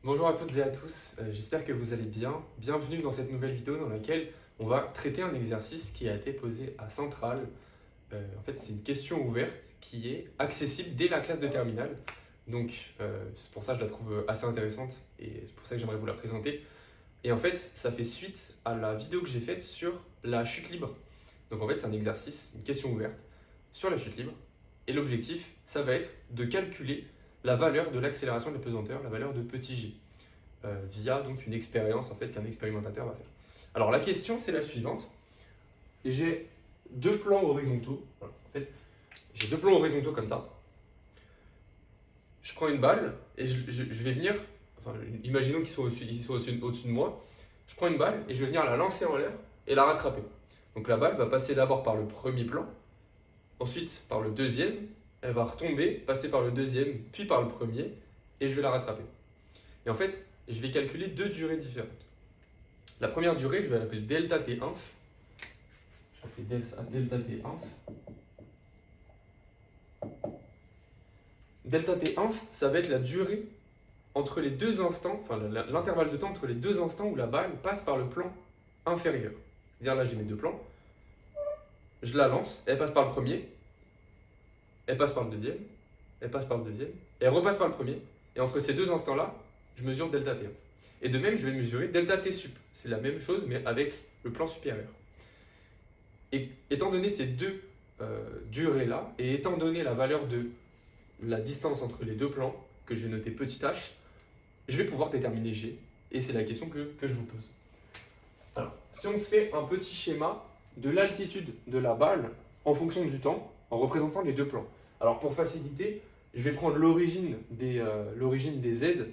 Bonjour à toutes et à tous, j'espère que vous allez bien. Bienvenue dans cette nouvelle vidéo dans laquelle on va traiter un exercice qui a été posé à Centrale. En fait, c'est une question ouverte qui est accessible dès la classe de terminale. Donc, c'est pour ça que je la trouve assez intéressante et c'est pour ça que j'aimerais vous la présenter. Et en fait, ça fait suite à la vidéo que j'ai faite sur la chute libre. Donc, en fait, c'est un exercice, une question ouverte sur la chute libre. Et l'objectif, ça va être de calculer la valeur de l'accélération de la pesanteur, la valeur de petit g, via donc une expérience en fait qu'un expérimentateur va faire. Alors la question c'est la suivante. J'ai deux plans horizontaux. Voilà. En fait, j'ai deux plans horizontaux comme ça. Je prends une balle et je vais venir, enfin, imaginons qu'ils soient au-dessus de moi. Je prends une balle et je vais venir la lancer en l'air et la rattraper. Donc la balle va passer d'abord par le premier plan, ensuite par le deuxième, elle va retomber, passer par le deuxième, puis par le premier, et je vais la rattraper. Et en fait, je vais calculer deux durées différentes. La première durée, je vais l'appeler delta T inf. Je vais appeler delta T inf. Delta T inf, ça va être la durée entre les deux instants, enfin l'intervalle de temps entre les deux instants où la balle passe par le plan inférieur. C'est-à-dire là, j'ai mes deux plans. Je la lance, elle passe par le premier, elle passe par le deuxième, elle passe par le deuxième, et elle repasse par le premier. Et entre ces deux instants-là, je mesure delta T inf. Et de même, je vais mesurer delta T sup. C'est la même chose, mais avec le plan supérieur. Et étant donné ces deux durées-là, et étant donné la valeur de la distance entre les deux plans, que je vais noter petit h, je vais pouvoir déterminer g. Et c'est la question que je vous pose. Alors, si on se fait un petit schéma de l'altitude de la balle en fonction du temps, en représentant les deux plans. Alors, pour faciliter, je vais prendre l'origine des z,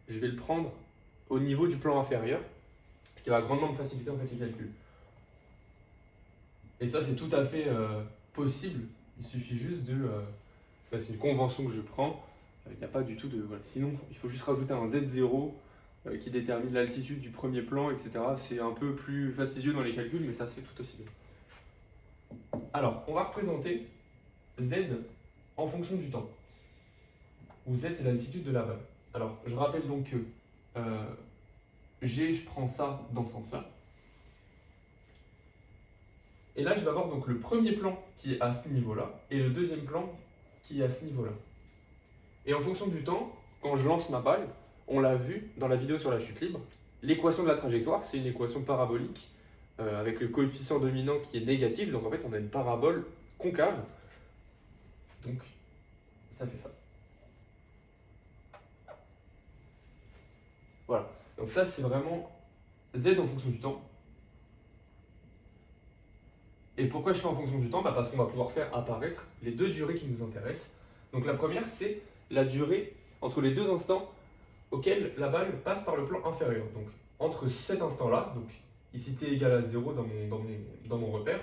je vais le prendre au niveau du plan inférieur, ce qui va grandement me faciliter en fait les calculs. Et ça, c'est tout à fait possible. Il suffit juste de... c'est une convention que je prends. Il n'y a pas du tout de... Voilà. Sinon, il faut juste rajouter un Z0 qui détermine l'altitude du premier plan, etc. C'est un peu plus fastidieux dans les calculs, mais ça se fait tout aussi bien. Alors, on va représenter Z en fonction du temps. Où Z, c'est l'altitude de la balle. Alors, je rappelle donc que G, je prends ça dans ce sens-là. Et là, je vais avoir donc le premier plan qui est à ce niveau-là et le deuxième plan qui est à ce niveau-là. Et en fonction du temps, quand je lance ma balle, on l'a vu dans la vidéo sur la chute libre, l'équation de la trajectoire, c'est une équation parabolique avec le coefficient dominant qui est négatif. Donc en fait, on a une parabole concave. Donc, ça fait ça. Voilà. Donc ça, c'est vraiment Z en fonction du temps. Et pourquoi je fais en fonction du temps? Parce qu'on va pouvoir faire apparaître les deux durées qui nous intéressent. Donc la première, c'est la durée entre les deux instants auxquels la balle passe par le plan inférieur. Donc entre cet instant-là, donc ici t égale à 0 dans mon repère,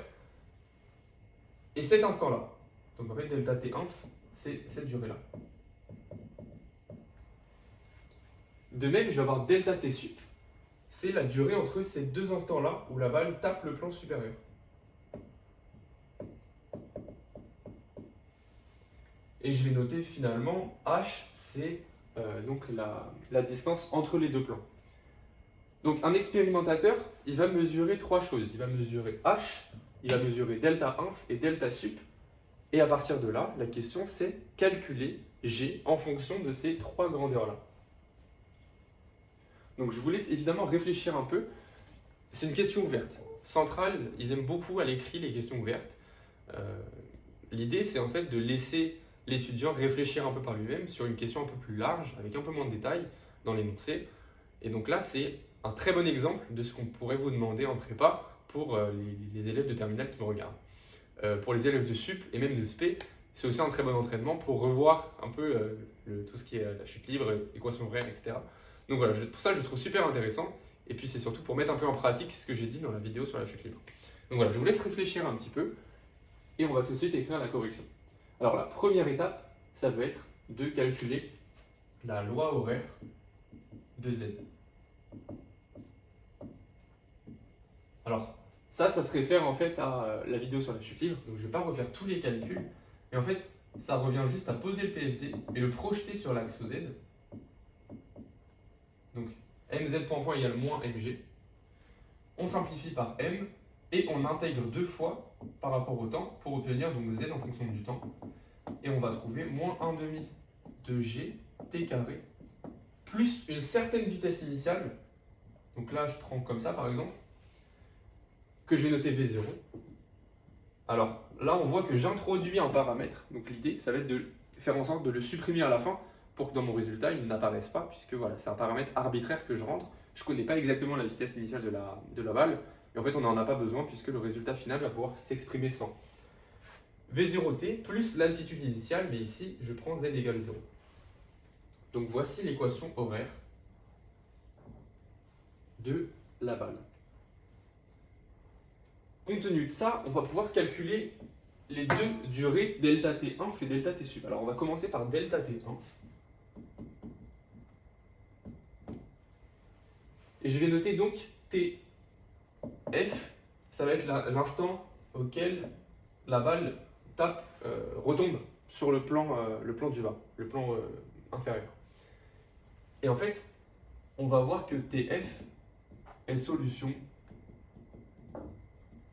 et cet instant-là. Donc en fait, delta t inf, c'est cette durée-là. De même, je vais avoir delta t sup, c'est la durée entre ces deux instants-là où la balle tape le plan supérieur. Et je vais noter finalement h, c'est donc la distance entre les deux plans. Donc un expérimentateur, il va mesurer trois choses. Il va mesurer h, il va mesurer delta inf et delta sup. Et à partir de là, la question c'est calculer g en fonction de ces trois grandeurs-là. Donc je vous laisse évidemment réfléchir un peu. C'est une question ouverte. Centrale, ils aiment beaucoup à l'écrit les questions ouvertes. L'idée c'est en fait de laisser l'étudiant réfléchir un peu par lui-même sur une question un peu plus large, avec un peu moins de détails dans l'énoncé. Et donc là, c'est un très bon exemple de ce qu'on pourrait vous demander en prépa pour les élèves de terminale qui me regardent. Pour les élèves de sup et même de spé, c'est aussi un très bon entraînement pour revoir un peu tout ce qui est la chute libre, équation horaire, etc. Donc voilà, pour ça, je le trouve super intéressant. Et puis c'est surtout pour mettre un peu en pratique ce que j'ai dit dans la vidéo sur la chute libre. Donc voilà, je vous laisse réfléchir un petit peu et on va tout de suite écrire la correction. Alors la première étape, ça va être de calculer la loi horaire de Z. Alors ça se réfère en fait à la vidéo sur la chute libre, donc je ne vais pas refaire tous les calculs, et en fait ça revient juste à poser le PFD et le projeter sur l'axe OZ. Donc mz point point égale moins mg. On simplifie par m et on intègre 2 fois par rapport au temps pour obtenir donc z en fonction du temps. Et on va trouver moins 1 demi de g t carré plus une certaine vitesse initiale. Donc là, je prends comme ça par exemple, que je vais noter v0. Alors là, on voit que j'introduis un paramètre. Donc l'idée, ça va être de faire en sorte de le supprimer à la fin pour que dans mon résultat, il n'apparaisse pas, puisque voilà, c'est un paramètre arbitraire que je rentre. Je ne connais pas exactement la vitesse initiale de la balle, et en fait, on n'en a pas besoin puisque le résultat final va pouvoir s'exprimer sans. V0t plus l'altitude initiale, mais ici, je prends z égale 0. Donc voici l'équation horaire de la balle. Compte tenu de ça, on va pouvoir calculer les deux durées delta T1 et delta T sub. Alors on va commencer par delta T1. Et je vais noter donc TF, ça va être l'instant auquel la balle tape, retombe sur le plan du bas, le plan inférieur. Et en fait, on va voir que TF est solution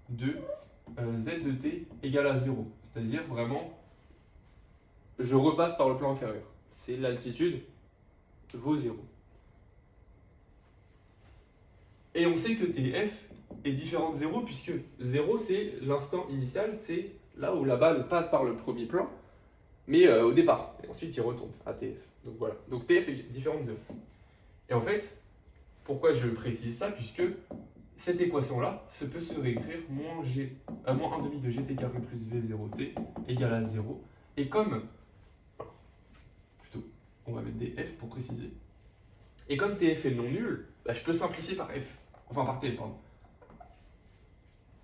de z de t égale à 0. C'est-à-dire vraiment, je repasse par le plan inférieur. C'est l'altitude vaut 0. Et on sait que TF est différent de 0 puisque 0 c'est l'instant initial, c'est là où la balle passe par le premier plan, mais au départ. Et ensuite il retombe à TF. Donc voilà. Donc TF est différent de 0. Et en fait, pourquoi je précise ça? Puisque cette équation-là peut se réécrire moins 1 demi de gt carré plus v0t égale à 0. Et comme, plutôt, on va mettre des f pour préciser. Et comme tf est non nul, bah, je peux simplifier par f. Enfin par t, pardon.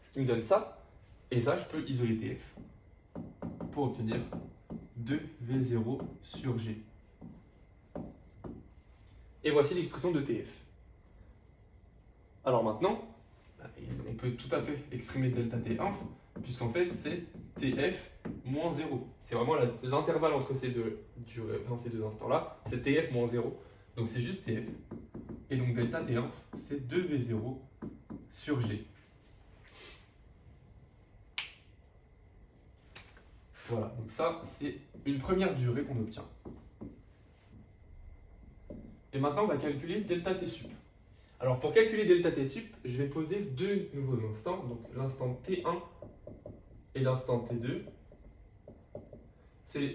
Ce qui me donne ça. Et ça, je peux isoler tf pour obtenir 2v0 sur g. Et voici l'expression de tf. Alors maintenant, on peut tout à fait exprimer delta T1, puisqu'en fait c'est TF moins 0. C'est vraiment l'intervalle entre ces deux instants-là, c'est TF moins 0. Donc c'est juste TF. Et donc delta T1, c'est 2V0 sur G. Voilà, donc ça c'est une première durée qu'on obtient. Et maintenant on va calculer delta T sup. Alors pour calculer delta T sup, je vais poser deux nouveaux instants, donc l'instant T1 et l'instant T2.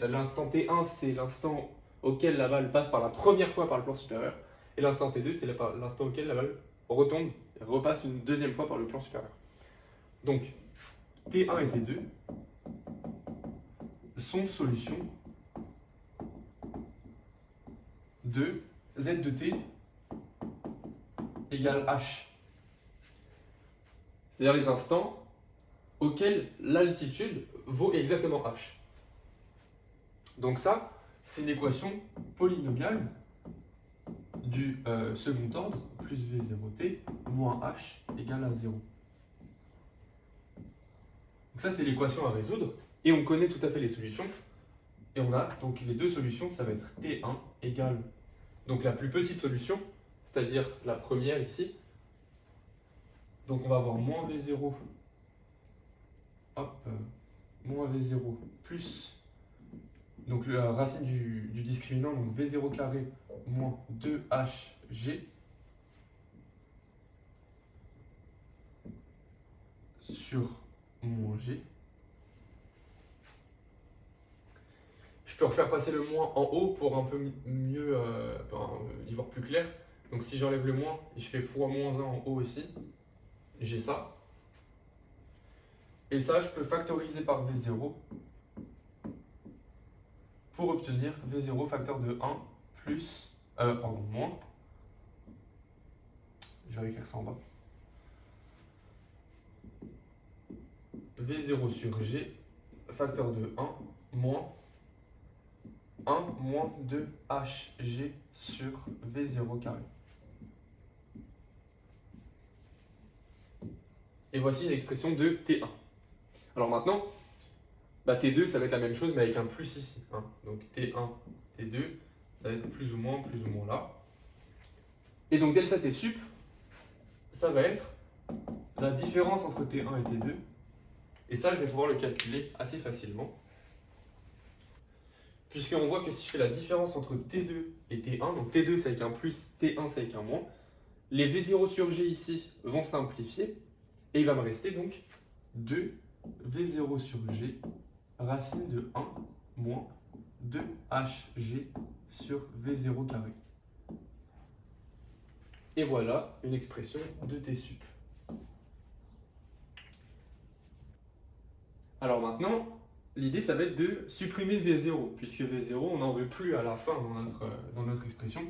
L'instant T1, c'est l'instant auquel la balle passe par la première fois par le plan supérieur, et l'instant T2, c'est l'instant auquel la balle retombe et repasse une deuxième fois par le plan supérieur. Donc T1 et T2 sont solutions de Z de T égale H. C'est-à-dire les instants auxquels l'altitude vaut exactement H. Donc ça, c'est une équation polynomiale du second ordre plus V0t moins H égale à 0. Donc ça, c'est l'équation à résoudre. Et on connaît tout à fait les solutions. Et on a donc les deux solutions, ça va être T1 égale donc la plus petite solution, c'est-à-dire la première ici. Donc on va avoir moins V0, moins V0 plus donc la racine du discriminant, donc V0 carré moins 2HG sur moins G. Je peux refaire passer le moins en haut pour un peu mieux y voir plus clair. Donc si j'enlève le moins et je fais fois moins 1 en haut ici, j'ai ça. Et ça, je peux factoriser par V0 pour obtenir V0 facteur de 1 plus, moins. Je vais écrire ça en bas. V0 sur G, facteur de 1, moins 1 moins 2HG sur V0 carré. Et voici l'expression de T1. Alors maintenant, T2, ça va être la même chose, mais avec un plus ici. Hein. Donc T1, T2, ça va être plus ou moins là. Et donc delta T sup, ça va être la différence entre T1 et T2. Et ça, je vais pouvoir le calculer assez facilement. Puisqu'on voit que si je fais la différence entre T2 et T1, donc T2 c'est avec un plus, T1 c'est avec un moins, les V0 sur G ici vont simplifier, et il va me rester donc 2 V0 sur G racine de 1 moins 2HG sur V0 carré. Et voilà une expression de T sup. Alors maintenant, l'idée ça va être de supprimer V0, puisque V0 on n'en veut plus à la fin dans notre expression.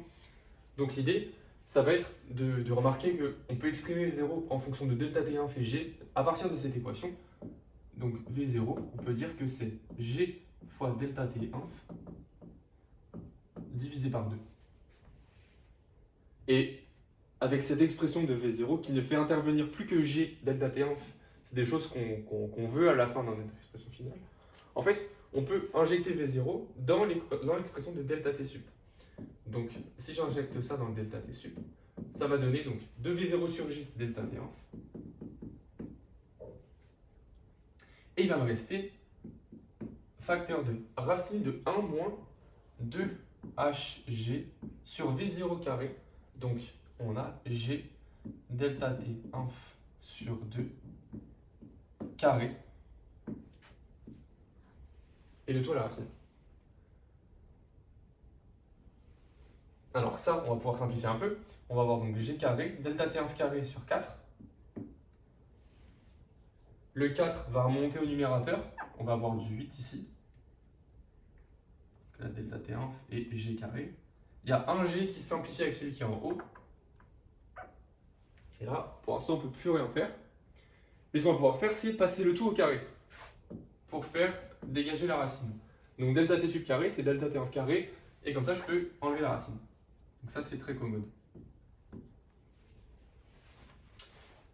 Donc l'idée, ça va être de remarquer qu'on peut exprimer V0 en fonction de delta T1 fait G à partir de cette équation. Donc V0, on peut dire que c'est G fois delta T1 divisé par 2. Et avec cette expression de V0 qui ne fait intervenir plus que G delta T1, c'est des choses qu'on veut à la fin dans notre expression finale. En fait, on peut injecter V0 dans l'expression de delta T sup. Donc, si j'injecte ça dans le delta T sup, ça va donner donc 2V0 sur J, c'est delta T1. Et il va me rester facteur de racine de 1 moins 2HG sur V0 carré. Donc, on a G delta T1 sur 2 carré. Et le tout à la racine. Alors ça, on va pouvoir simplifier un peu. On va avoir donc G carré, delta T1 carré sur 4. Le 4 va remonter au numérateur. On va avoir du 8 ici. Donc là, delta T1 et G carré. Il y a un G qui simplifie avec celui qui est en haut. Et là, pour l'instant, on ne peut plus rien faire. Mais ce qu'on va pouvoir faire, c'est passer le tout au carré pour faire dégager la racine. Donc delta T sub carré, c'est delta T1 carré. Et comme ça, je peux enlever la racine. Donc ça, c'est très commode.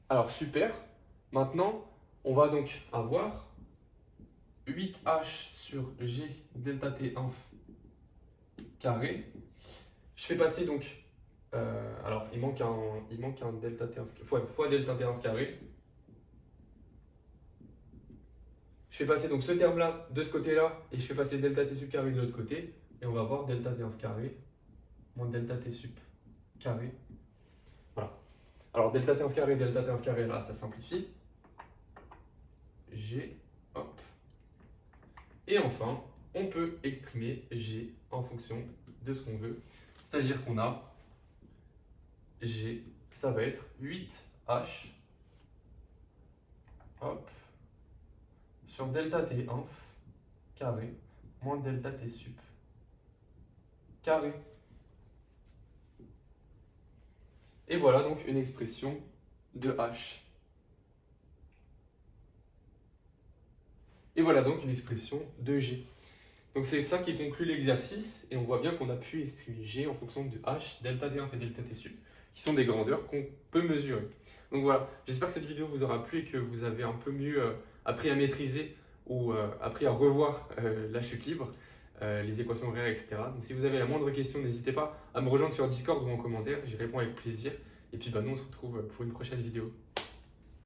Alors, super. Maintenant, on va donc avoir 8H sur G delta T1 carré. Je fais passer donc... alors, il manque un delta T1 fois delta T1 carré. Je fais passer donc ce terme-là de ce côté-là et je fais passer delta T sub carré de l'autre côté. Et on va avoir delta T1 carré moins delta T sub carré. Voilà. Alors delta T1 carré, là, ça simplifie. G, hop. Et enfin, on peut exprimer G en fonction de ce qu'on veut. C'est-à-dire qu'on a G, ça va être 8H, hop, sur delta T1 carré moins delta T sub carré. Et voilà donc une expression de H. Et voilà donc une expression de G. Donc c'est ça qui conclut l'exercice, et on voit bien qu'on a pu exprimer G en fonction de H, delta T1 et delta T sub, qui sont des grandeurs qu'on peut mesurer. Donc voilà, j'espère que cette vidéo vous aura plu et que vous avez un peu mieux appris à maîtriser ou appris à revoir la chute libre, les équations réelles, etc. Donc si vous avez la moindre question, n'hésitez pas à me rejoindre sur Discord ou en commentaire, j'y réponds avec plaisir. Et puis nous on se retrouve pour une prochaine vidéo.